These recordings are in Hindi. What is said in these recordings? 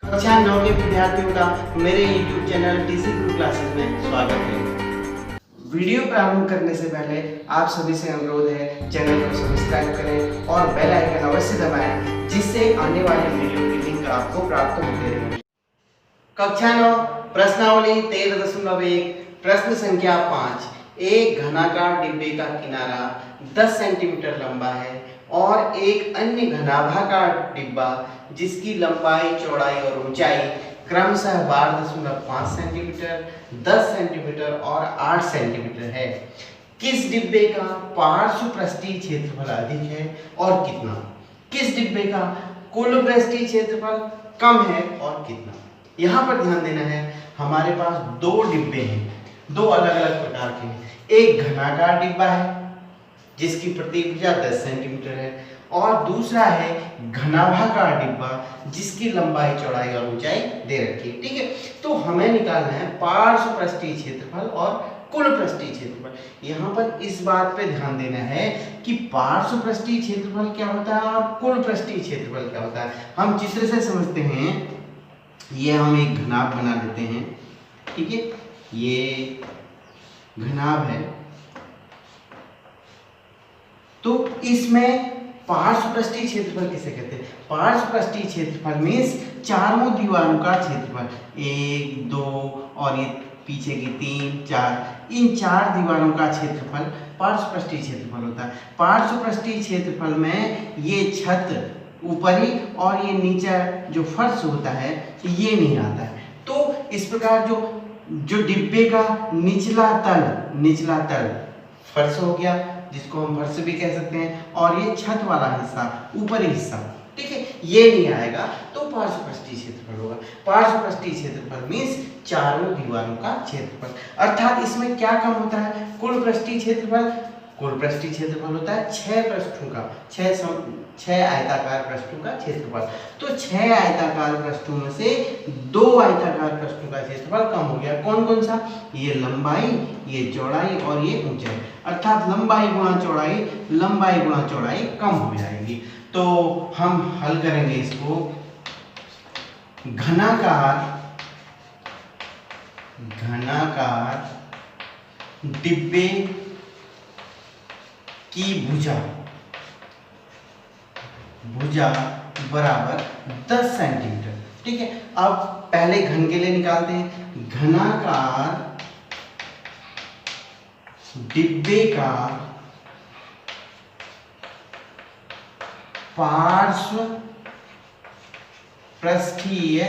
कक्षा 9 के विद्यार्थियों का मेरे YouTube चैनल टीसी गुरु क्लासेस में स्वागत है। वीडियो प्रारंभ करने से पहले आप सभी से अनुरोध है चैनल को सब्सक्राइब करें और बेल आइकन अवश्य दबाएं जिससे आने वाले वीडियो की लिंक आपको प्राप्त होते रहे। कक्षा 9 प्रश्नावली 13.1 प्रश्न संख्या 5। एक घनाकार डिब्बे का किनारा 10 सेंटीमीटर लंबा है और एक अन्य घनाभाकार डिब्बा जिसकी लंबाई, चौड़ाई और ऊंचाई क्रमशः 12.5 सेंटीमीटर, 10 सेंटीमीटर और 8 सेंटीमीटर है। किस डिब्बे का पार्श्व पृष्ठीय क्षेत्रफल अधिक है और कितना? किस डिब्बे का कुल पृष्ठीय क्षेत्रफल कम है और कितना? यहाँ पर ध्यान देना है, हमारे पास दो डिब्बे हैं, दो अलग अलग प्रकार के हैं। एक घनाकार डिब्बा है जिसकी प्रति भुजा 10 सेंटीमीटर है और दूसरा है घनाभाकार डिब्बा जिसकी लंबाई, चौड़ाई और ऊंचाई दे रखी है। ठीक है, तो हमें निकालना है पार्श्व पृष्ठीय क्षेत्रफल और कुल पृष्ठीय क्षेत्रफल। यहाँ पर इस बात पे ध्यान देना है कि पार्श्व पृष्ठीय क्षेत्रफल क्या होता है और कुल पृष्ठीय क्षेत्रफल क्या होता है। हम चित्र से समझते हैं, ये हम एक घनाभ बना लेते हैं। ठीक है, ये घनाभ है, तो इसमें पार्श्व पृष्ठीय क्षेत्रफल किसे कहते हैं? पार्श्व पृष्ठीय क्षेत्रफल मीन्स चारों दीवारों का क्षेत्रफल, 1, 2 और ये पीछे की 3, 4, इन 4 दीवारों का क्षेत्रफल पार्श्व पृष्ठीय क्षेत्रफल होता है। पार्श्व पृष्ठीय क्षेत्रफल में ये छत ऊपरी और ये नीचे जो फर्श होता है ये नहीं आता है। तो इस प्रकार जो डिब्बे का निचला तल फर्श हो गया, जिसको हम फर्श भी कह सकते हैं, और ये छत वाला हिस्सा, ऊपरी हिस्सा, ठीक है, ये नहीं आएगा तो पार्श्व पृष्ठीय क्षेत्रफल होगा। पार्श्व पृष्ठीय क्षेत्रफल मीन्स चारों दीवारों का क्षेत्रफल। अर्थात इसमें क्या कम होता है? कुल पृष्ठीय क्षेत्रफल। कुल पृष्ठीय क्षेत्रफल होता है 6 पृष्ठों का, 6 आयताकार पृष्ठों का क्षेत्रफल। तो 6 आयताकार पृष्ठों में से 2 आयताकार पृष्ठों का क्षेत्रफल कम हो गया। कौन कौन सा? ये लंबाई, ये चौड़ाई और ये ऊंचाई। अर्थात लंबाई गुणा चौड़ाई कम हो जाएगी। तो हम हल करेंगे इसको। घनाकार डिब्बे की भुजा बराबर 10 सेंटीमीटर। ठीक है, अब पहले घन के लिए निकालते हैं। घनाकार डिब्बे का पार्श्व पृष्ठीय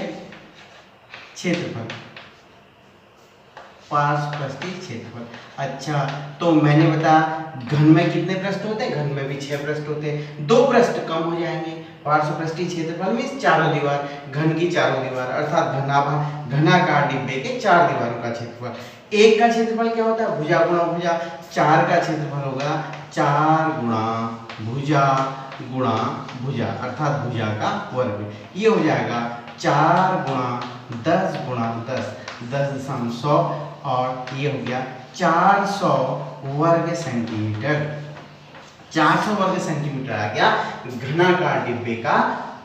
क्षेत्रफल। पार्श्व पृष्ठीय क्षेत्रफल। अच्छा, तो मैंने बताया घन में कितने पृष्ठ होते हैं? घन में भी 6 पृष्ठ होते हैं, 2 पृष्ठ कम हो जाएंगे। पार्श्व पृष्ठीय क्षेत्रफल में चारों दीवार, घन की चारों दीवार, अर्थात घनाकार डिब्बे के 4 दीवारों का क्षेत्रफल। एक का क्षेत्रफल क्या होता है? भुजा गुणा भुजा। 4 का क्षेत्रफल होगा 4 गुणा भुजा अर्थात भुजा का वर्ग। ये हो जाएगा 4 गुणा 10 10.100 और ये हो गया 400 वर्ग सेंटीमीटर। 400 वर्ग सेंटीमीटर आ गया घनाकार डिब्बे का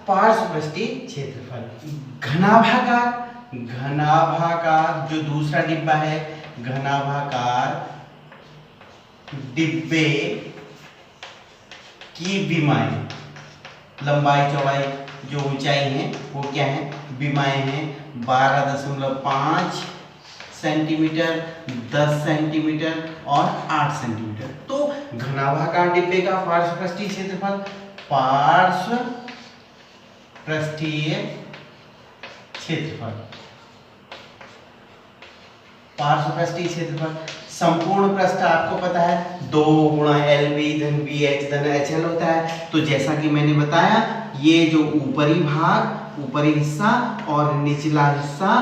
पार्श्व पृष्ठीय क्षेत्रफल। घनाभाकार जो दूसरा डिब्बा है, घनाभाकार डिब्बे की विमाएं, लंबाई, चौड़ाई, जो ऊंचाई है वो क्या है? विमाएं हैं 12.5 सेंटीमीटर, 10 सेंटीमीटर और 8 सेंटीमीटर। तो घनाभाकार डिब्बे का पार्श्व पृष्ठीय क्षेत्रफल, संपूर्ण पृष्ठ आपको पता है 2 गुणा LB धन BH धन HL होता है। तो जैसा कि मैंने बताया, ये जो ऊपरी हिस्सा और निचला हिस्सा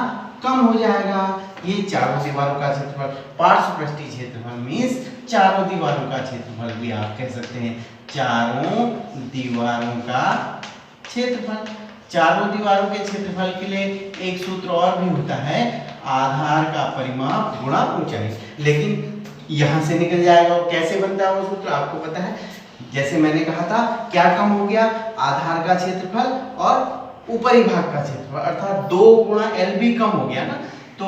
कम हो जाएगा। ये चारों दीवारों का क्षेत्रफल। पार्श्व पृष्ठीय क्षेत्रफल मीन्स चारों दीवारों का क्षेत्रफल भी आप कह सकते हैं। चारों दीवारों का क्षेत्रफल। चारों दीवारों के क्षेत्रफल के लिए एक सूत्र और भी होता है, आधार का परिमाप गुणा ऊंचाई। लेकिन यहां से निकल जाएगा। कैसे बनता है वो सूत्र आपको पता है। जैसे मैंने कहा था, क्या कम हो गया? आधार का क्षेत्रफल और ऊपरी भाग का क्षेत्रफल, अर्थात 2 गुणा LB कम हो गया ना, तो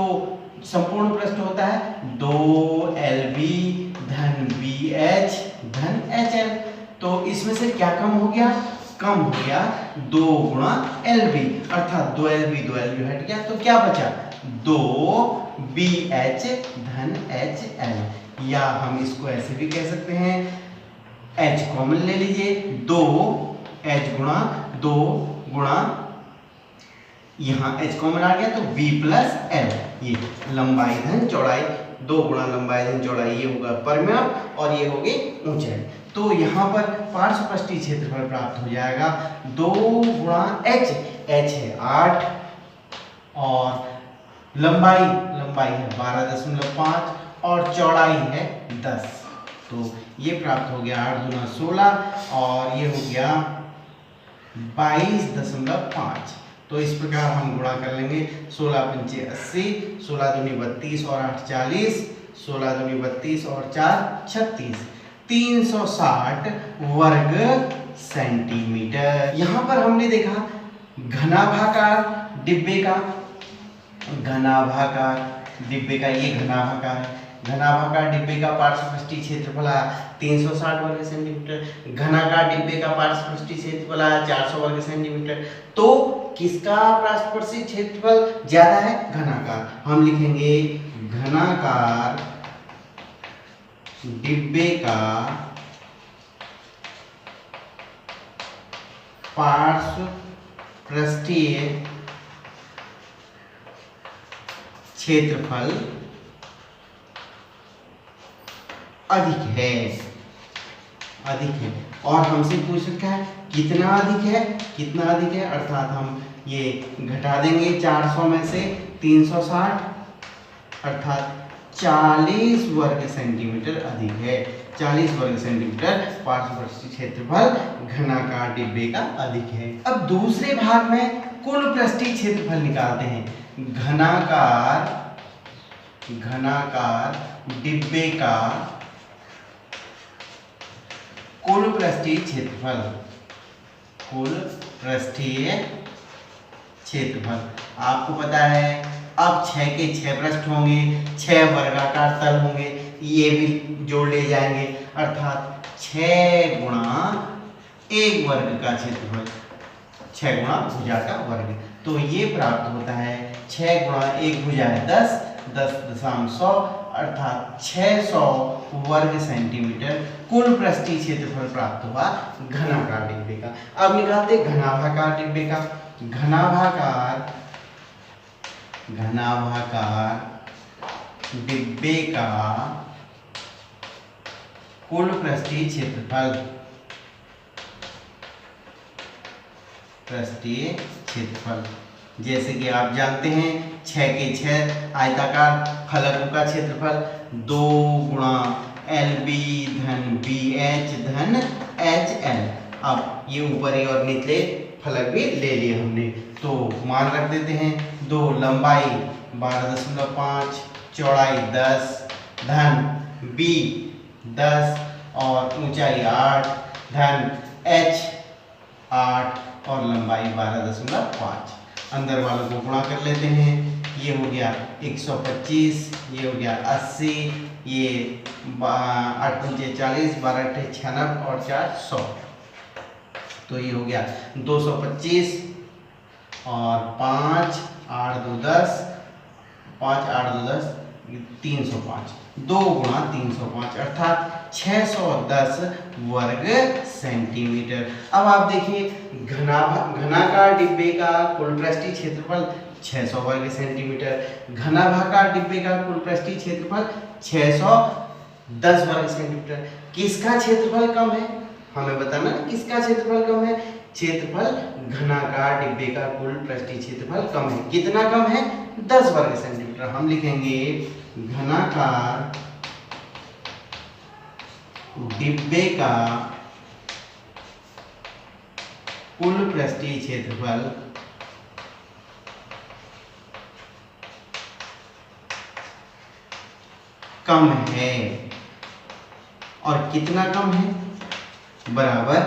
संपूर्ण पृष्ठ होता है 2LB धन BH धन HL। तो इसमें से क्या कम हो गया? कम हो गया 2 गुणा LB, अर्थात 2LB हट गया, तो क्या बचा? 2BH धन HL। या हम इसको ऐसे भी कह सकते हैं, H कॉमन ले लीजिए, 2H गुणा 2 गुणा यहाँ H कॉमन आ गया तो B प्लस L, ये लंबाई धन चौड़ाई, 2 गुणा लंबाई धन चौड़ाई, ये होगा परिमाप और ये होगी ऊंचाई। तो यहाँ पर पार्श्वपृष्ठीय क्षेत्रफल प्राप्त हो जाएगा 2 गुणा H, H है 8 और लंबाई है 12.5 और चौड़ाई है 10। तो ये प्राप्त हो गया 8 गुना 16 और ये हो गया 22.5। तो इस प्रकार हम गुणा कर लेंगे, 16 पंचे 80, 16 दूनी 32 और 8 40, 16 दूनी 32 और 4 36, 360 वर्ग सेंटीमीटर। यहाँ पर हमने देखा घनाभाकार डिब्बे का, ये घनाभाकार है, घनाभाकार डिब्बे का पार्श्वपृष्ठीय क्षेत्रफल 360 वर्ग सेंटीमीटर, घनाकार डिब्बे का पार्श्वपृष्ठीय क्षेत्रफल 400 वर्ग सेंटीमीटर। तो किसका पार्श्वपृष्ठीय क्षेत्रफल ज्यादा है? घनाकार। हम लिखेंगे घनाकार डिब्बे का पार्श्वपृष्ठीय क्षेत्रफल अधिक है। और हमसे पूछ रखा है कितना अधिक है, अर्थात हम ये घटा देंगे 400 में से 360, अर्थात 40 वर्ग सेंटीमीटर अधिक है। 40 वर्ग सेंटीमीटर पार्श्वपृष्ठीय क्षेत्रफल घनाकार डिब्बे का अधिक है। अब दूसरे भाग में कुल पृष्ठीय क्षेत्रफल निकालते हैं। घनाकार डिब्बे का कुल पृष्ठीय क्षेत्रफल आपको पता है, अब 6 के 6 पृष्ठ होंगे, 6 वर्गाकार तल होंगे, ये भी जोड़ ले जाएंगे, अर्थात 6 गुणा 1 वर्ग का क्षेत्रफल, 6 गुणा भुजा का वर्ग। तो ये प्राप्त होता है 6 गुणा 1 भुजा है 10, 10.100, अर्थात 600 वर्ग सेंटीमीटर कुल पृष्ठीय क्षेत्रफल प्राप्त हुआ घनाकार डिब्बे का। अब निकालते घनाभाकार डिब्बे का। घनाभाकार डिब्बे का कुल पृष्ठीय क्षेत्रफल जैसे कि आप जानते हैं 6 के 6 आयताकार फलकों का क्षेत्रफल 2 गुणा LB धन BH धन HL। अब ये ऊपरी और निचले फलक भी ले लिए हमने, तो मान रख देते हैं 2, लंबाई 12.5, चौड़ाई 10 धन B 10 और ऊंचाई 8 धन H 8 और लंबाई 12.5। अंदर वालों को गुणा कर लेते हैं, ये हो गया 125, ये हो गया 80, ये 8 पंचे 40, 12 अट्ठे 96 और 4 100। तो ये हो गया 225 और 5 8 2 10, 5 8 2 10, 305, 2 गुणा 305 अर्थात 610 वर्ग सेंटीमीटर। अब आप देखिए घनाकार डिब्बे का कुल पृष्ठीय क्षेत्रफल 600 वर्ग सेंटीमीटर, घनाभाकार डिब्बे का कुल पृष्ठीय क्षेत्रफल 610 वर्ग सेंटीमीटर। किसका क्षेत्रफल कम है? हमें बताना किसका क्षेत्रफल कम है। क्षेत्रफल घनाकार डिब्बे का कुल पृष्ठीय क्षेत्रफल कम है। कितना कम है? 10 वर्ग सेंटीमीटर। हम लिखेंगे घनाकार डिब्बे का कुल पृष्ठीय क्षेत्रफल कम है। और कितना कम है? बराबर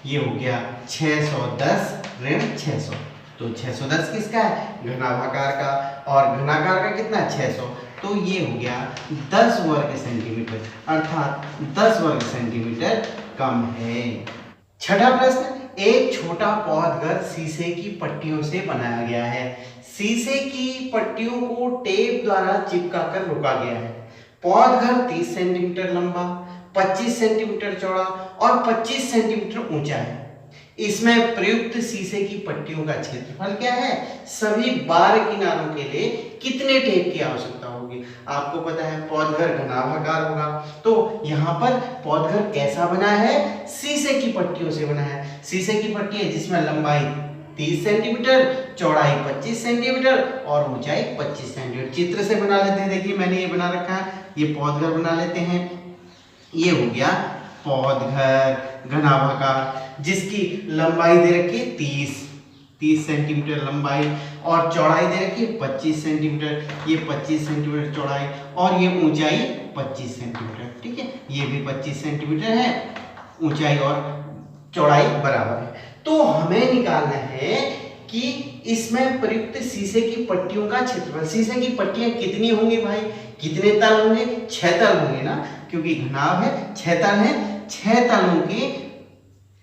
ये हो गया 610 ऋण 600। तो 610 किसका है? घनाभागाकार का। और घनाकार का कितना? 600। तो ये हो गया 10 वर्ग सेंटीमीटर, अर्थात 10 वर्ग सेंटीमीटर कम है। छठा प्रश्न, एक छोटा पौधघर शीशे की पट्टियों से बनाया गया है। शीशे की पट्टियों को टेप द्वारा चिपकाकर रोका गया है। पौधघर 30 सेंटीमीटर लंबा, 25 सेंटीमीटर चौड़ा और 25 सेंटीमीटर ऊंचा है। इसमें प्रयुक्त शीशे की पट्टियों का क्षेत्रफल क्या है? सभी 12 किनारों के लिए कितने टेप की आवश्यकता होगी? आपको पता है पौधघर घनाभागाकार होगा, तो यहाँ पर पौधघर कैसा बना है? शीशे की पट्टियों से बना है। शीशे की पट्टी है जिसमें लंबाई 30 सेंटीमीटर, चौड़ाई 25 सेंटीमीटर और ऊंचाई 25 सेंटीमीटर। चित्र से बना लेते हैं, देखिए मैंने ये बना रखा है, ये पौधघर बना लेते हैं। ये हो गया पौधघर घनाभागाकार, जिसकी लंबाई दे रखी है 30 सेंटीमीटर लंबाई और चौड़ाई दे रखी है 25 सेंटीमीटर। ये 25 सेंटीमीटर चौड़ाई और ये ऊंचाई 25 सेंटीमीटर। ठीक है, ये भी 25 सेंटीमीटर है, ऊंचाई और चौड़ाई बराबर है। तो हमें निकालना है कि इसमें प्रयुक्त शीशे की पट्टियों का क्षेत्रफल। शीशे की पट्टियां कितनी होंगी भाई? कितने तल होंगे? 6 तल होंगे ना, क्योंकि घनाभ है, 6 तल है। 6 तलों के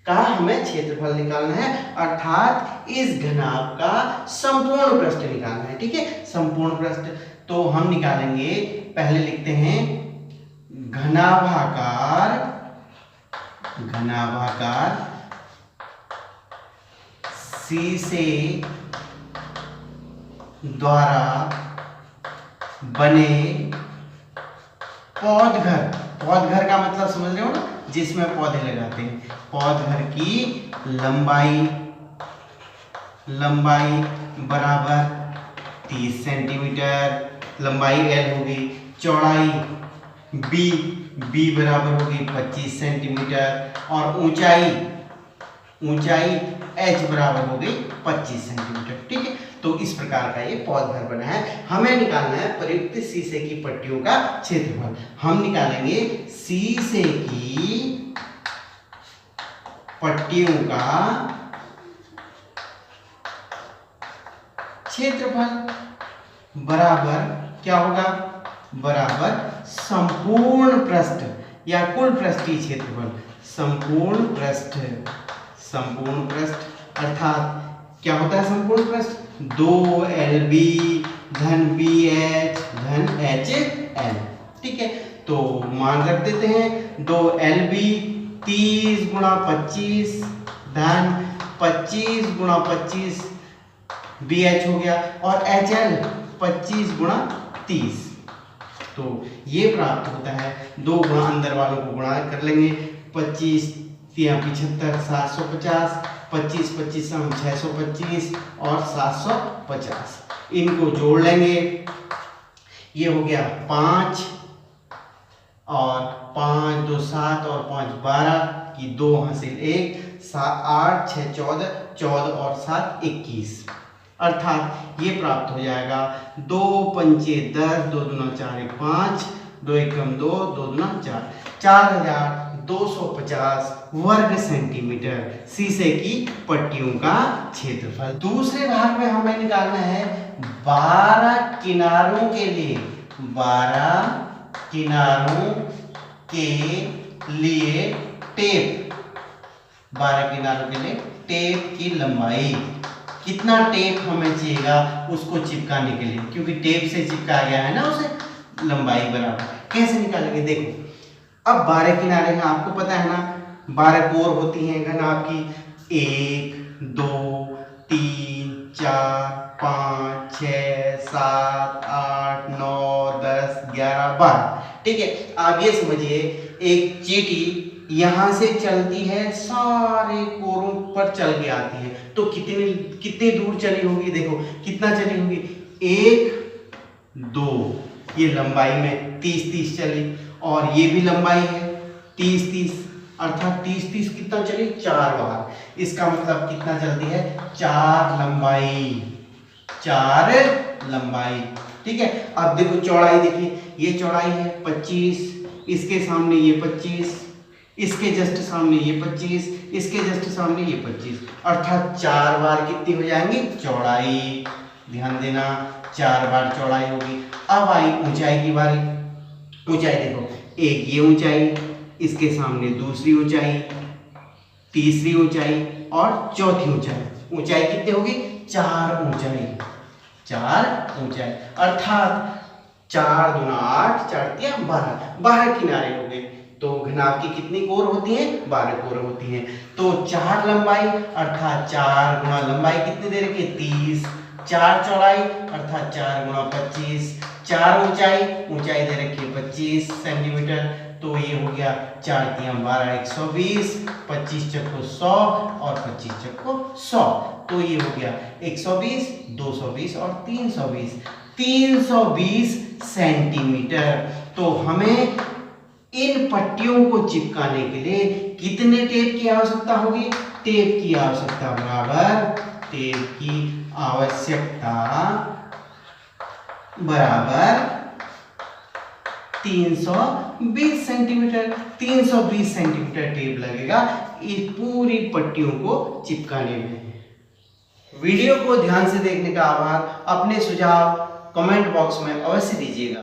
का हमें क्षेत्रफल निकालना है, अर्थात इस घनाभ का संपूर्ण पृष्ठ निकालना है। ठीक है, संपूर्ण पृष्ठ तो हम निकालेंगे, पहले लिखते हैं घनाभागाकार शीशे द्वारा बने पौधघर। पौधघर का मतलब समझ रहे हो ना, जिसमें पौधे लगाते हैं। पौधघर की लंबाई बराबर 30 सेंटीमीटर, लंबाई L होगी, चौड़ाई B बराबर होगी 25 सेंटीमीटर और ऊंचाई H बराबर हो गई 25 सेंटीमीटर। ठीक है, तो इस प्रकार का ये पौधघर बना है। हमें निकालना है प्रयुक्त शीशे की पट्टियों का क्षेत्रफल। हम निकालेंगे शीशे की पट्टियों का क्षेत्रफल बराबर क्या होगा? बराबर संपूर्ण पृष्ठ या कुल पृष्ठीय क्षेत्रफल। संपूर्ण पृष्ठ अर्थात क्या होता है संपूर्ण पृष्ठ? 2LB धन BH धन HL। ठीक है, तो मान रख देते हैं 2LB 30 गुणा 25 धन 25 गुणा 25 BH हो गया और HL 25 गुणा 30। तो ये प्राप्त होता है, 2 गुणा अंदर वालों को गुणा कर लेंगे, 25 3 75 750, 25 25 हम 625 और 750, इनको जोड़ लेंगे। ये हो गया 5 और 5 2 7 और 5 12 की 2 हासिल 1 7 8 6 14 14 और 7 21, अर्थात ये प्राप्त हो जाएगा 2 पंचे 10 2 दूना 4 1 5 2 एकम 2 2 दूना 4 4250 वर्ग सेंटीमीटर शीशे की पट्टियों का क्षेत्रफल। दूसरे भाग में हमें निकालना है 12 किनारों के लिए 12 किनारों के लिए टेप 12 किनारों के लिए टेप की लंबाई। कितना टेप हमें चाहिएगा उसको चिपकाने के लिए, क्योंकि टेप से चिपका गया है ना उसे, लंबाई बराबर। कैसे निकालेंगे? देखो, अब 12 किनारे हैं, आपको पता है ना 12 कोर होती हैं घनाभ की, 1 2 3 4 5 6 7 8 9 10 11 12। ठीक है, आप ये समझिए एक चींटी यहां से चलती है, सारे कोरों पर चल के आती है, तो कितनी दूर चली होगी? देखो कितना चली होगी, 1 2, ये लंबाई में 30 चली और ये भी लंबाई है 30, अर्थात 30 कितना चली? 4 बार। इसका मतलब कितना चलती है? 4 लंबाई। ठीक है, अब देखो चौड़ाई, देखिए ये चौड़ाई है 25, इसके सामने ये 25, इसके जस्ट सामने ये 25, इसके जस्ट सामने ये 25, अर्थात 4 बार कितनी हो जाएंगी चौड़ाई। ध्यान देना 4 बार चौड़ाई होगी। अब आई ऊंचाई की बारी। ऊंचाई देखो, एक ये ऊंचाई, इसके सामने दूसरी ऊंचाई, तीसरी ऊंचाई और चौथी ऊंचाई। ऊंचाई कितनी होगी 4 ऊंचाई, 4 ऊंचाई, अर्थात 4 दूना 8, 4 तिया 12, 12 किनारे हो गए। तो घनाभ की कितनी कोर होती है 12 कोर होती हैं। तो 4 लंबाई अर्थात 4 गुणा लंबाई कितनी दे रखी है 30, 4 चौड़ाई अर्थात 4 गुणा 25, 4 ऊंचाई, ऊंचाई दे रखी है 25 सेंटीमीटर। तो ये हो गया 4 तिया 12, 120, 25 चक्को 100 और 25 चक्को 100। तो ये हो गया 120, 220 और 320, 320 सेंटीमीटर। तो हमें इन पट्टियों को चिपकाने के लिए कितने टेप की आवश्यकता होगी? टेप की आवश्यकता बराबर, टेप की आवश्यकता बराबर 320 सेंटीमीटर। 320 सेंटीमीटर टेप लगेगा इस पूरी पट्टियों को चिपकाने में। वीडियो को ध्यान से देखने का आभार। अपने सुझाव कमेंट बॉक्स में अवश्य दीजिएगा।